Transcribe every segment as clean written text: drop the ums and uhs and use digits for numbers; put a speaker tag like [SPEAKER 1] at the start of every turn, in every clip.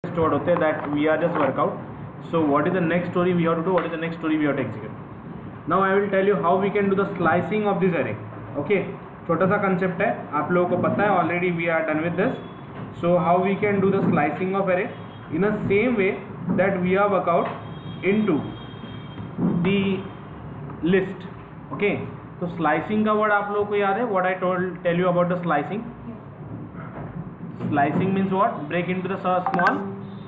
[SPEAKER 1] stored होते हैं that we are just workout. So what is the next story we have to do? What is the next story we have to execute? Now I will tell you how we can do the slicing of this array. Okay, छोटा सा concept है, आप लोगों को पता है already. We are done with this. So how we can do the slicing of array in a same way that we have workout into the list. Okay, तो slicing का word आप लोगों को याद है? What I tell you about the slicing? Slicing means what? Break into the small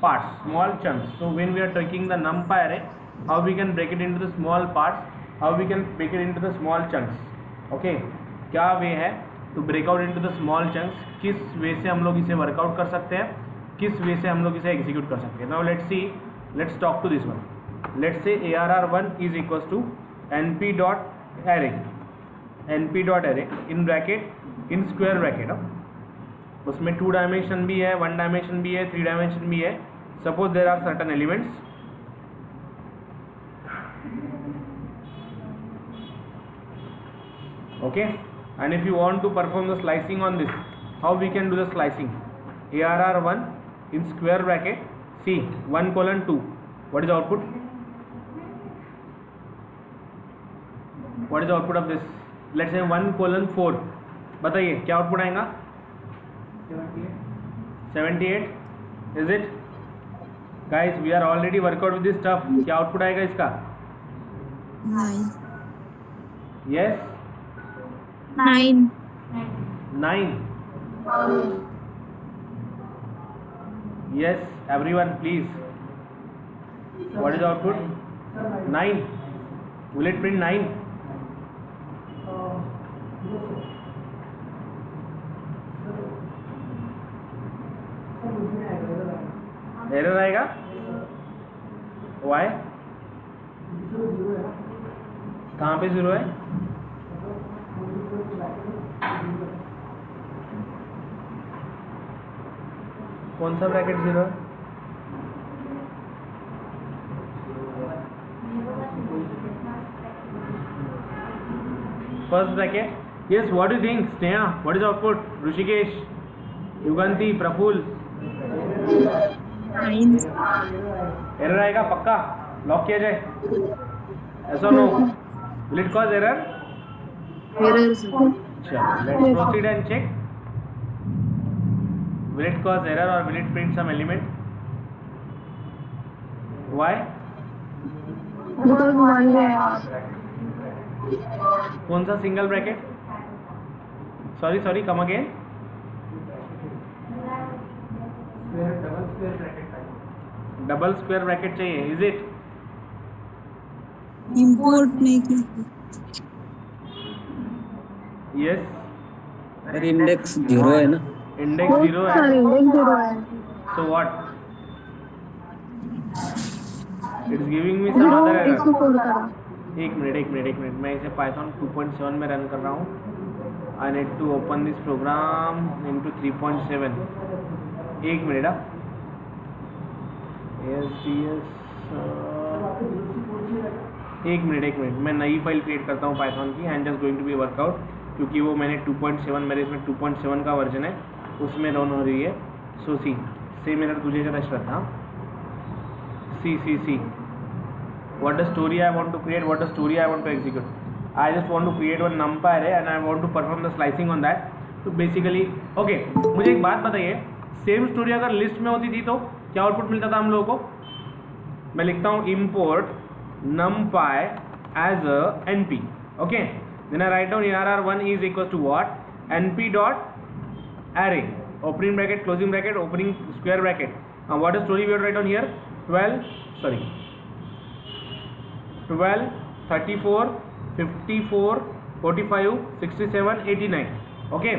[SPEAKER 1] parts, small chunks. So when we are taking the numpy array, how we can break it into the small parts? How we can break it into the small chunks? Okay, क्या वे है to break out into the small chunks? किस वे से हम लोग इसे workout कर सकते हैं, किस वे से हम लोग इसे एग्जीक्यूट कर सकते हैं. Now let's see, let's talk to this one. Let's say arr1 is equals to np dot array in bracket in square bracket. उसमें 2 डायमेंशन भी है, 1 डायमेंशन भी है, 3 डायमेंशन भी है. Suppose there are certain elements. Okay, and if you want to perform the slicing on this, how we can do the slicing? arr1 in square bracket C 1:2. What is output? What is output of this? Let's say 1:4. बताइए क्या output आएगा? 78. Is it? Guys, we are already work out with this stuff. क्या output आएगा इसका?
[SPEAKER 2] 9.
[SPEAKER 1] Yes?
[SPEAKER 2] 9.
[SPEAKER 1] 9. Yes, everyone, please. What is output? 9. Will it print 9? Error आएगा. Why? कहाँ पे 0 है? कौन सा ब्रैकेट 0 है? First bracket. Yes, what do you think? Sneha, what is output? Rishikesh, Yuganti, Prafulla.
[SPEAKER 2] 9.
[SPEAKER 1] Error आएगा पक्का? लॉक किया जाए? ऐसा no? Will it cause error?
[SPEAKER 2] Error.
[SPEAKER 1] चलो, let's proceed and check. Will it cause error और will it print some element? Why?
[SPEAKER 2] Because 1 है.
[SPEAKER 1] कौन सा single bracket? Sorry, come again. Double square bracket चाहिए. Is it?
[SPEAKER 2] Import नहीं की.
[SPEAKER 1] Yes.
[SPEAKER 3] पर index 0 है ना?
[SPEAKER 1] इंडेक्स 0 है.
[SPEAKER 2] Index 0 है.
[SPEAKER 1] So what? It is giving me some other error.
[SPEAKER 2] इसको खोल करा.
[SPEAKER 1] एक मिनट. मैं इसे पाइथन 2.7 में रन कर रहा हूँ. I need to open this program into 3.7. एक मिनट. एक मिनट. मैं नई फाइल क्रिएट करता हूँ पाइथन की. I am just going to be workout, क्योंकि वो मैंने 2.7 मेरे इसमें 2.7 का वर्जन है, उसमें रन हो रही है. सो सी से मेरा तुझे ज़रा श्रद्धा. सी what the story I want to create, what the story I want to execute. I just want to create one numpy array and I want to perform the slicing on that. तो basically okay, मुझे एक बात बताइए, same story अगर list में होती थी तो क्या आउटपुट मिलता था हम लोगों को? मैं लिखता हूँ import numpy as a np. Okay, then I write down arr1 is equals to what? np dot array, opening bracket, closing bracket, opening square bracket. Now what is story we have to write down here? 12, 34, 54, 45, 67, 89. Okay,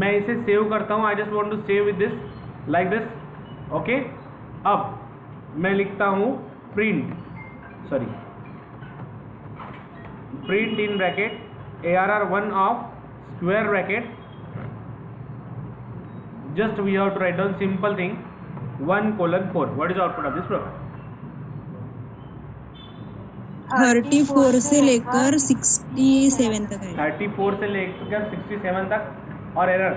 [SPEAKER 1] मैं इसे save करता हूँ. I just want to save with this like this. Okay, अब मैं लिखता हूँ print in bracket arr1 of square bracket. Just we have to write down simple thing 1:4. What is output of this program?
[SPEAKER 2] 34 से लेकर 67 तक है.
[SPEAKER 1] 34 से लेकर 67 तक. और एरर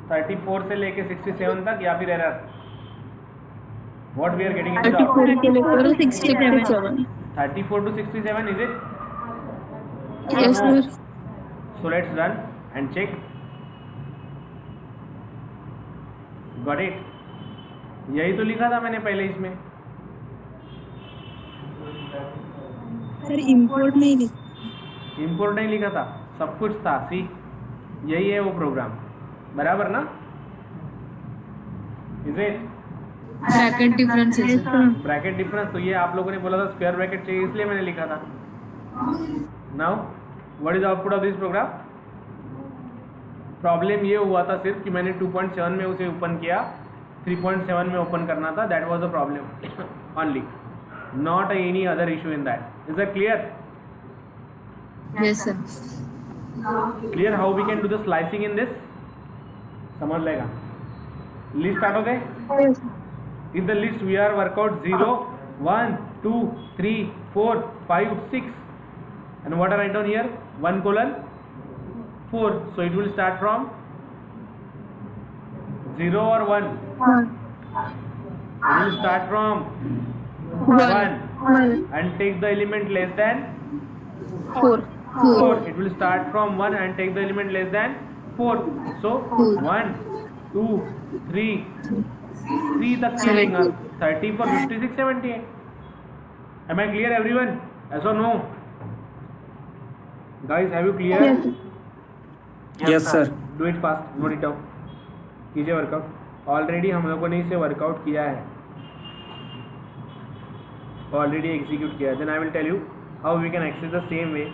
[SPEAKER 1] 34 से लेके 67 तक या फिर error? What we are getting into the
[SPEAKER 2] 34
[SPEAKER 1] output?
[SPEAKER 2] से लेकर 67.
[SPEAKER 1] 34 to 67, is it?
[SPEAKER 2] Yes,
[SPEAKER 1] No.
[SPEAKER 2] sir.
[SPEAKER 1] So let's run and check. Got it? यही तो लिखा था मैंने पहले इसमें.
[SPEAKER 2] सर इम्पोर्ट नहीं लिखा.
[SPEAKER 1] इंपोर्ट नहीं लिखा था, सब कुछ था. सी, यही है वो प्रोग्राम, बराबर ना? Is it?
[SPEAKER 4] ब्रैकेट डिफरेंस है सर।
[SPEAKER 1] ब्रैकेट डिफरेंस, तो ये आप लोगों ने बोला था स्क्वायर ब्रैकेट चाहिए, इसलिए मैंने लिखा था. Now what is output of this program? Problem ये हुआ था सिर्फ कि मैंने 2.7 में उसे ओपन किया, 3.7 में ओपन करना था. That was a problem only, not any other issue in that. Is that clear?
[SPEAKER 4] Yes sir.
[SPEAKER 1] Clear how we can do the slicing in this? समझ लेगा. लिस्ट स्टार्ट हो गए. In the list we are work out 0, 1, 2, 3, 4, 5, 6, and what I write down here? 1:4. So it will start from 0 or 1. It will start from 1 and take the element less than
[SPEAKER 2] 4.
[SPEAKER 1] 4. It will start from 1 and take the element less than 4. So 1, 2, 3 तक चलेगा. 34, 56, 78. Am I clear everyone? Yes or no? Guys, have you clear?
[SPEAKER 3] Yes sir.
[SPEAKER 1] Do it fast. Note it down. कीजिए workout. Already हम लोगों ने इसे workout किया है, already execute किया है. Then I will tell you how we can access the same way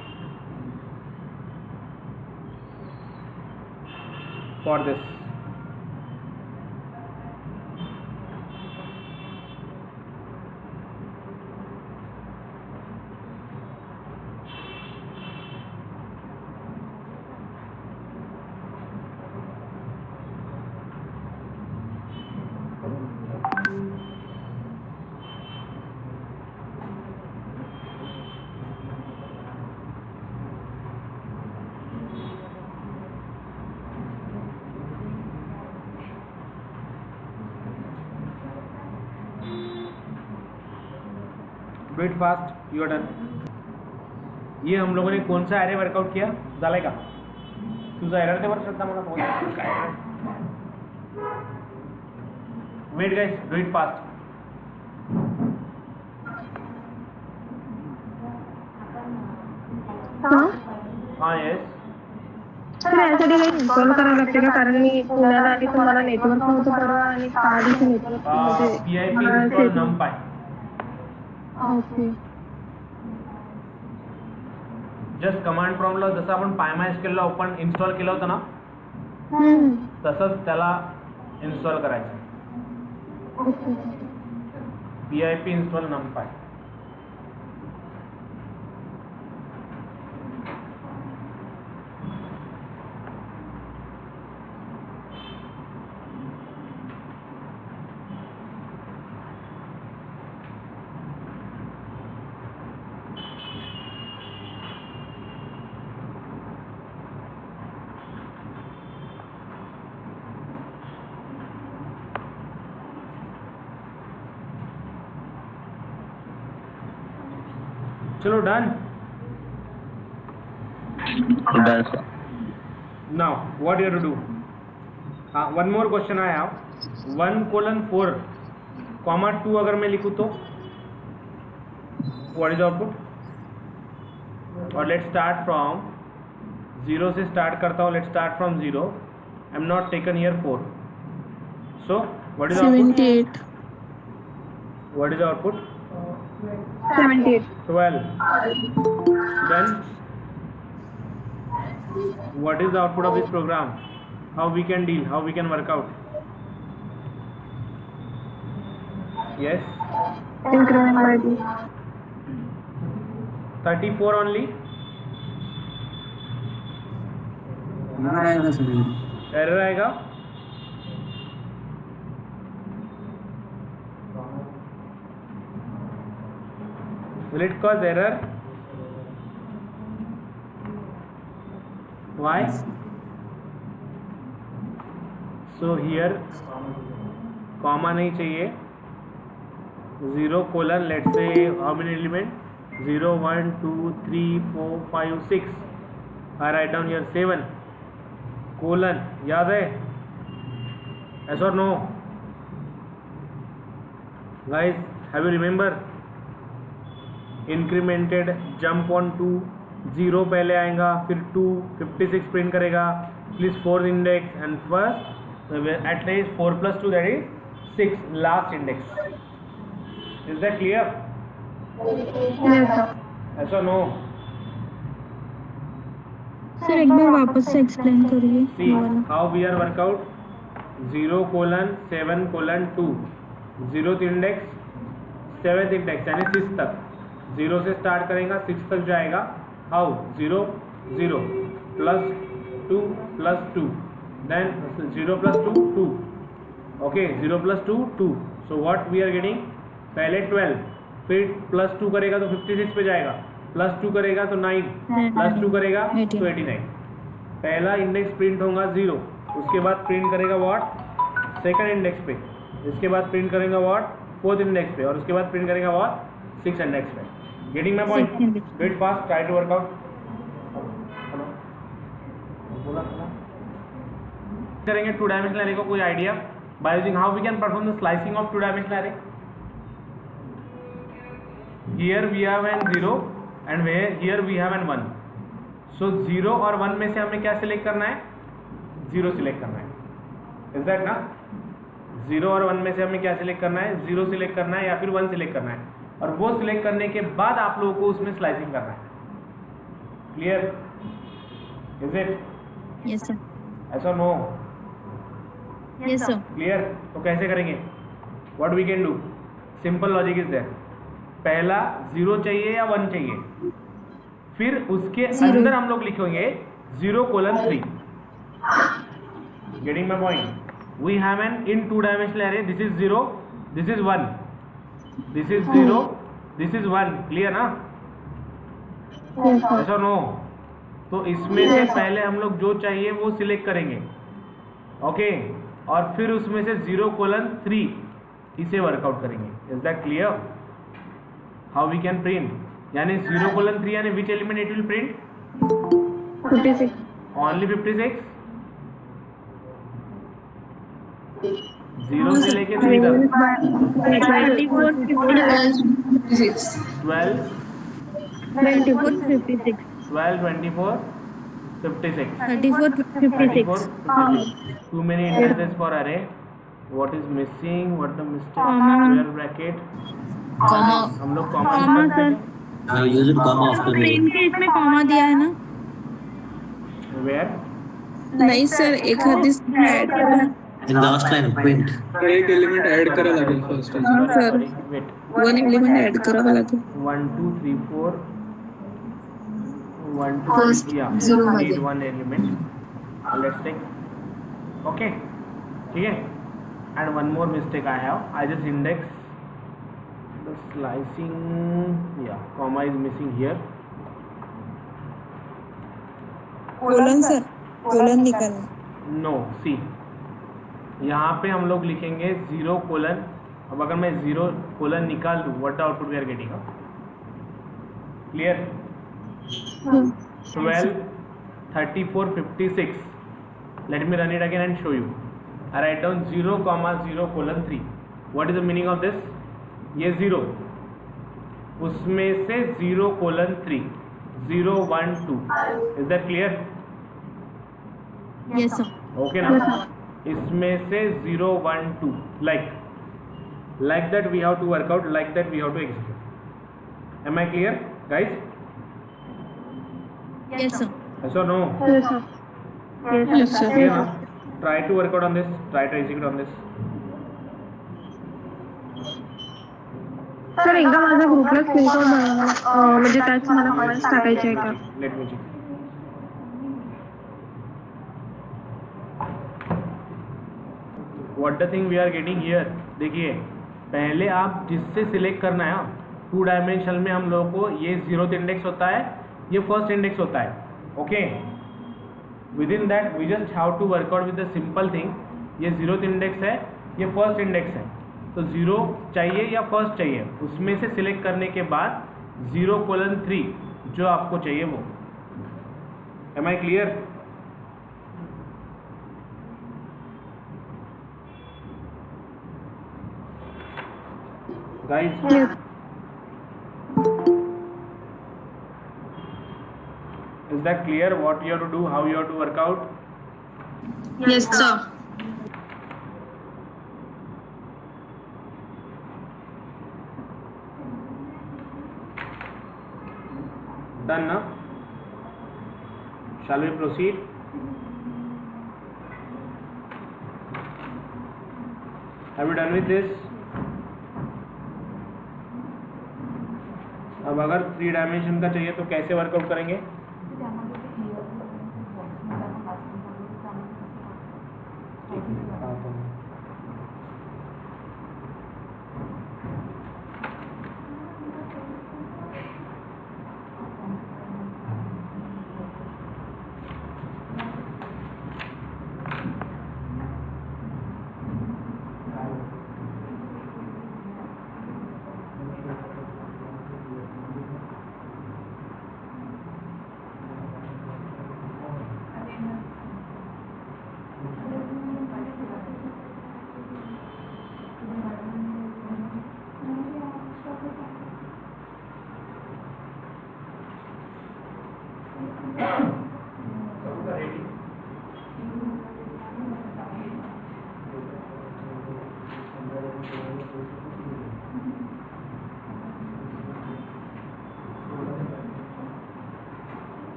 [SPEAKER 1] for this. Do it fast. You are done. ये हम लोगों ने कौन सा एरे वर्कआउट किया? झालाय का तुझा एरर ते बरं श्रद्धा मला फोन काय. Wait guys, do it fast. हाँ येस.
[SPEAKER 2] सर यासाठी काही इन्स्टॉल करावं लागते का? कारण मी पुण्याला आली तर मला नेटवर्क नव्हतं परवा आणि आधीच network
[SPEAKER 1] PIP install numpy.
[SPEAKER 2] Okay.
[SPEAKER 1] Just command प्रॉम्प्टला जसं आपण PyMySQL ला ओपन इन्स्टॉल केलं होतं ना, तसंच त्याला इन्स्टॉल करायचं. PIP install numpy. चलो done.
[SPEAKER 3] Done sir.
[SPEAKER 1] Now what you have to do? One more question I have. 1:4, 2 अगर मैं लिखूँ तो what is the output? और let's start from 0 से start करता हूँ. Let's start from 0. I'm not taken here 4. So what is the output?
[SPEAKER 2] 78.
[SPEAKER 1] What is the output?
[SPEAKER 2] 78.
[SPEAKER 1] 12. Then what is the output of this program? How we can deal? How we can work out? Yes.
[SPEAKER 2] Increment by D.
[SPEAKER 1] 34 only.
[SPEAKER 3] आएगा sir.
[SPEAKER 1] Error आएगा. Will it cause error? Why? So here comma नहीं चाहिए, 0 colon, let's say how many element, 0 1 2 3 4 5 6, I write down here 7 colon, याद है? Yes or no? Guys, have you remember? Incremented, jump on 2, 0 पहले आएगा, फिर 2, 56 print करेगा, please 4th index and first at least 4 plus 2, that is 6, last index. Is that clear?
[SPEAKER 2] Yes, sir.
[SPEAKER 1] Yes or no?
[SPEAKER 2] Sir एक बार वापस से explain करिए।
[SPEAKER 1] See how we are work out. 0 colon 7 colon 2, 0th index 7th index यानी 6 तक, 0 से start करेगा 6 तक जाएगा। How? 0 0 plus 2 plus 2, then 0 plus 2 2, okay 0 plus 2 2, so what we are getting, पहले 12, फिर प्लस 2 करेगा तो 56 पे जाएगा, प्लस 2 करेगा तो 9, प्लस 2 करेगा तो 89। पहला इंडेक्स प्रिंट होगा 0, उसके बाद प्रिंट करेगा व्हाट, सेकंड इंडेक्स पे, इसके बाद प्रिंट करेगा व्हाट, 4th इंडेक्स पे, और उसके बाद प्रिंट करेगा व्हाट, 6th इंडेक्स पे। Getting my point? Wait fast, try to work out. करेंगे टू डायमेंशनल एरे को, कोई idea by using how we can perform the slicing of two dimensional array? Here we have n 0 and here we have n 1, so 0 और 1 में से हमें क्या select करना है? 0 सिलेक्ट करना है, इज दैट ना? 0 और 1 में से हमें क्या सिलेक्ट करना है? 0 सिलेक्ट करना है या फिर 1 सिलेक्ट करना है, और वो सिलेक्ट करने के बाद आप लोगों को उसमें स्लाइसिंग करना है। Clear? Is it?
[SPEAKER 2] Yes sir.
[SPEAKER 1] ऐसा नो?
[SPEAKER 2] Yes sir.
[SPEAKER 1] क्लियर? तो कैसे करेंगे? What we can do, simple logic is there, पहला 0 चाहिए या 1 चाहिए, फिर उसके अंदर हम लोग लिखेंगे 0 colon 3। Getting my point? We have an in two dimensional array. This is 0, this is 1, this is 0, this is 1. Clear ना? Yes or no? तो इसमें से पहले हम लोग जो चाहिए वो सिलेक्ट करेंगे, ओके, और फिर उसमें से 0 कोलन 3 इसे वर्कआउट करेंगे। Is that clear? How we can print, यानी 0 कोलन 3 यानी which element it will print?
[SPEAKER 2] 56,
[SPEAKER 1] only 56, 0 से लेके 3 तक,
[SPEAKER 2] 24, 56,
[SPEAKER 1] 12
[SPEAKER 2] 24, 56,
[SPEAKER 1] 12 24 56,
[SPEAKER 2] 34, 56.
[SPEAKER 1] 56. Too many indices for array. What is missing? What the mistake?
[SPEAKER 2] Comma.
[SPEAKER 1] Square bracket.
[SPEAKER 4] Comma,
[SPEAKER 1] हम लोग comma
[SPEAKER 2] comma sir,
[SPEAKER 3] use comma after
[SPEAKER 2] print के इसमें comma दिया है ना?
[SPEAKER 1] वेयर?
[SPEAKER 4] नाही सर, एखादी ऐड करा
[SPEAKER 3] इन लास्ट लाइन प्रिंट
[SPEAKER 5] एक एलिमेंट ऍड करायला लागेल first
[SPEAKER 4] sir,
[SPEAKER 1] wait,
[SPEAKER 4] 1 element add करावा लागेल
[SPEAKER 1] 1 2 3 4 1 2
[SPEAKER 4] First
[SPEAKER 1] 3, yeah,
[SPEAKER 4] zero
[SPEAKER 1] need
[SPEAKER 4] मध्ये.
[SPEAKER 1] one element. Let's take, okay, ठीक है, and one more mistake I have, I just index the slicing, yeah, comma is missing here.
[SPEAKER 4] Colon sir, colon निकालना,
[SPEAKER 1] no, सी यहाँ पे हम लोग लिखेंगे 0 कोलन, अब अगर मैं 0 कोलन निकाल दूँ, what the output we are getting? Clear? 12 34 56, let me run it again and show you. I write down 0 0 colon 3, what is the meaning of this? ये 0, उसमें से 0 colon 3, 0 1 2, is that clear?
[SPEAKER 2] Yes sir.
[SPEAKER 1] Okay ना? इसमें से 0 1 2, like that we have to work out, like that we have to execute. Am I clear, guys?
[SPEAKER 2] Yes sir.
[SPEAKER 1] Yes or no?
[SPEAKER 2] Yes sir. Yes sir.
[SPEAKER 1] Clear ना? Try to work out on this, try to execute on this.
[SPEAKER 2] Sir एकदा माझा ग्रुपला screenshot बनवा, म्हणजे त्याच मला comments टाकायचे आहे का?
[SPEAKER 1] Let me check. What the thing we are getting here? देखिए, पहले आप जिससे सिलेक्ट करना है, 2 डायमेंशनल में हम लोगों को ये 0th इंडेक्स होता है, ये फर्स्ट इंडेक्स होता है, okay. Within that we just have to work out with the simple thing ये 0th इंडेक्स है, ये फर्स्ट इंडेक्स है, तो 0 चाहिए या फर्स्ट चाहिए, उसमें से सिलेक्ट करने के बाद 0:3 जो आपको चाहिए वो। Am I clear? Guys, is that clear what you have to do, how you have to work out?
[SPEAKER 4] Yes, sir.
[SPEAKER 1] Done now? Shall we proceed? Have you done with this? अब अगर 3 dimension का चाहिए तो कैसे workout करेंगे?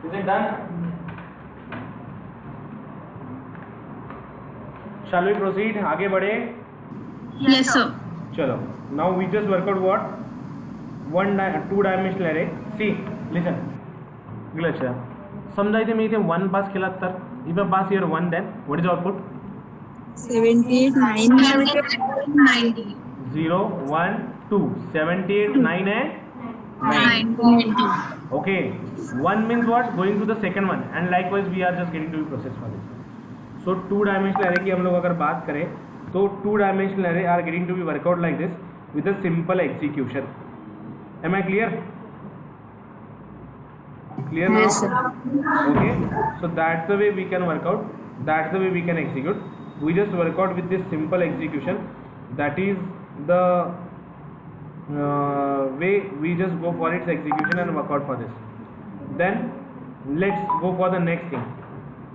[SPEAKER 1] Is it done? Shall we proceed? आगे बढ़े?
[SPEAKER 4] Yes, sir.
[SPEAKER 1] चलो. Now we just work out what? 2 dimensional array. See, listen. Glitch. समजा इथे मी इथे 1 पास केला तर if I pass here 1, then what is the output?
[SPEAKER 4] 78, 9, 90.
[SPEAKER 1] 0, 1, 2, 78, 9 and
[SPEAKER 4] 90.
[SPEAKER 1] okay. 1 means what? Going to the second one, and likewise we are just getting to the process for this. So 2 dimensional array की हम लोग अगर बात करें तो 2 dimensional array are getting to be work out like this with a simple execution. Am I clear? Clear now?
[SPEAKER 4] Yes, sir.
[SPEAKER 1] Okay. So that's the way we can work out. That's the way we can execute. We just work out with this simple execution. That is the way we just go for its execution and work out for this. Then let's go for the next thing.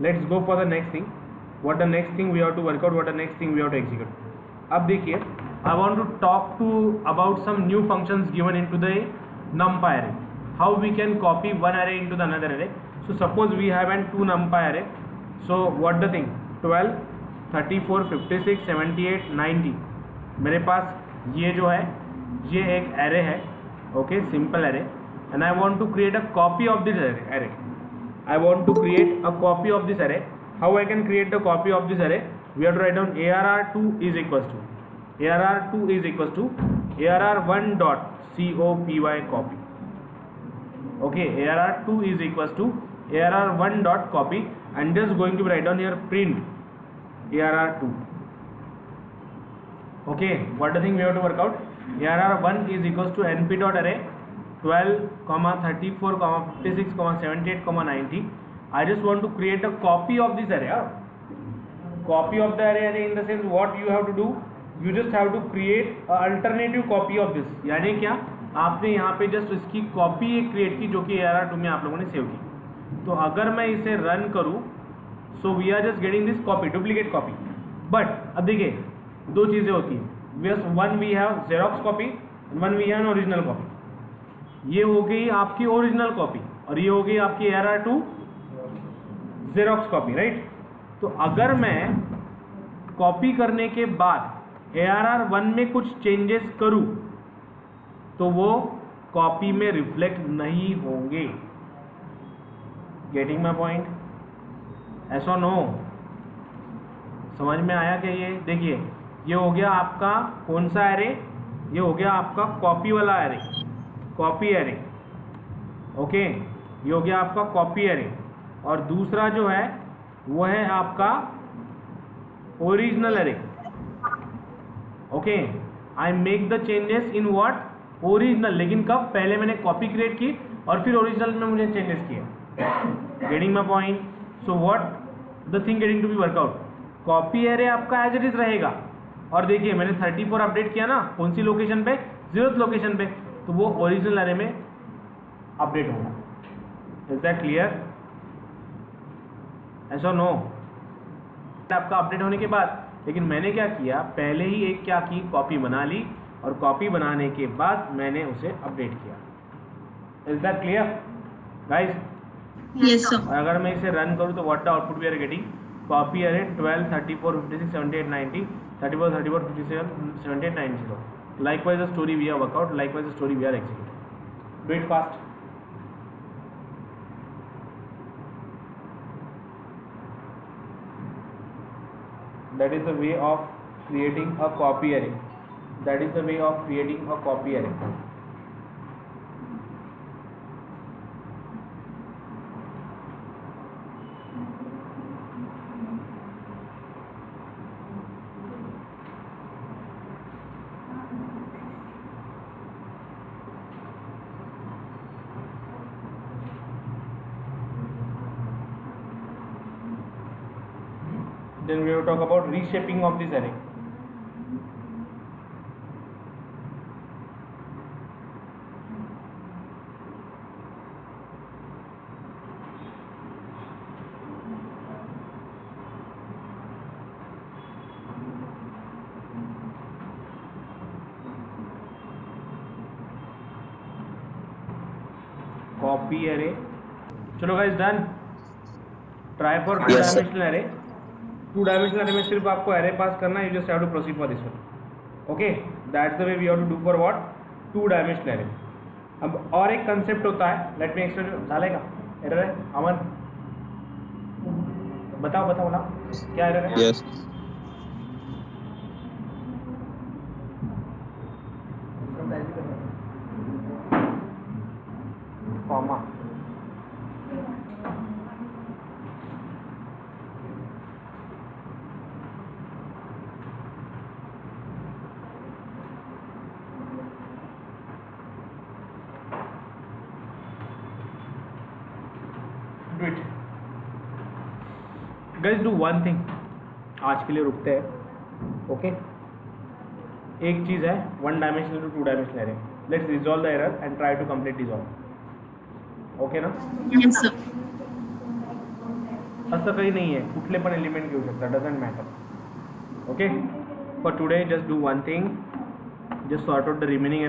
[SPEAKER 1] Let's go for the next thing. What the next thing we have to work out, what the next thing we have to execute. अब देखिए, I want to talk to about some new functions given into the numpy array. How we can copy one array into the another array. So suppose we have an 2 numpy array. So what the thing? 12, 34, 56, 78, 90. मेरे पास ये जो है ये एक array है, okay, simple array, and I want to create a copy of this array. I want to create a copy of this array. How I can create the copy of this array? We have to write down ARR2 is equals to ARR1 dot copy copy. Okay, ARR2 is equals to ARR1 dot copy, and just going to write down here print ARR2. Okay, what the thing we have to work out? ARR1 is equals to np dot array 12, 34, 56, 78, 90. I just want to create a copy of this array. Copy of the array in the sense what you have to do, you just have to create a alternative copy of this. यानी क्या, आपने यहाँ पे just इसकी copy एक create की जो कि ARR2 में आप लोगों ने सेव की. तो अगर मैं इसे रन करूँ, so we are just getting this copy, duplicate copy. But अब देखिए दो चीज़ें होती हैं. One we have xerox copy, one we have original copy. ये हो गई आपकी ओरिजिनल कॉपी और ये हो गई आपकी ARR2 जेरोक्स कॉपी, राइट। तो अगर मैं कॉपी करने के बाद ARR1 में कुछ चेंजेस करूं तो वो कॉपी में रिफ्लेक्ट नहीं होंगे। Getting my point? ऐसा नो? समझ में आया क्या? ये देखिए, ये हो गया आपका कौन सा एरे? ये हो गया आपका कॉपी वाला एरे, कॉपी एरे। ओके, ये हो गया आपका कॉपी एरे। और दूसरा जो है वो है आपका original array. Okay, I make the changes in what? Original. लेकिन कब? पहले मैंने कॉपी क्रिएट की और फिर ओरिजिनल में मुझे चेंजेस किए। Getting my point? So what the thing getting to be workout? Copy array आपका एज इट इज रहेगा। और देखिए मैंने 34 अपडेट किया ना, कौन सी लोकेशन पे? 0th लोकेशन पे, तो वो ओरिजिनल एरे में अपडेट होगा। Is that clear? ऐसा नो? आपका अपडेट होने के बाद, लेकिन मैंने क्या किया, पहले ही एक क्या की, कॉपी बना ली और कॉपी बनाने के बाद मैंने उसे अपडेट किया। Is that clear guys?
[SPEAKER 4] Yes, sir.
[SPEAKER 1] और अगर मैं इसे रन करूँ तो what the output we are getting? Copy array 12, 34, 56, 78, 90, 34, 34, 57, 78, 90. Likewise the story we are work out, likewise the story we are execute. Do it fast. That is the way of creating a copy array. That is the way of creating a copy array. Then we will talk about reshaping of this array. Copy array. चलो guys, done. Try for two-dimensional array. Two-dimensional array में सिर्फ आपको array पास करना है. You just have to proceed for this one. Okay, that's the way we have to do for what? Two-dimensional array. अब और एक concept होता है. Let me explain. झालेगा? एरर है? अमन बताओ ना, क्या एरर है?
[SPEAKER 6] Yes.
[SPEAKER 1] Comma. Do it. Guys, do one thing. आज के लिए रुकते हैं. ओके, एक चीज है, one dimensional to two dimensional array. Let's resolve the error and try to complete dissolve. Okay ना?
[SPEAKER 4] Yes, sir.
[SPEAKER 1] असं काही नाही आहे, कुठले पण एलिमेंट घेऊ शकता, doesn't matter. Okay, for today just do one thing, just sort out the remaining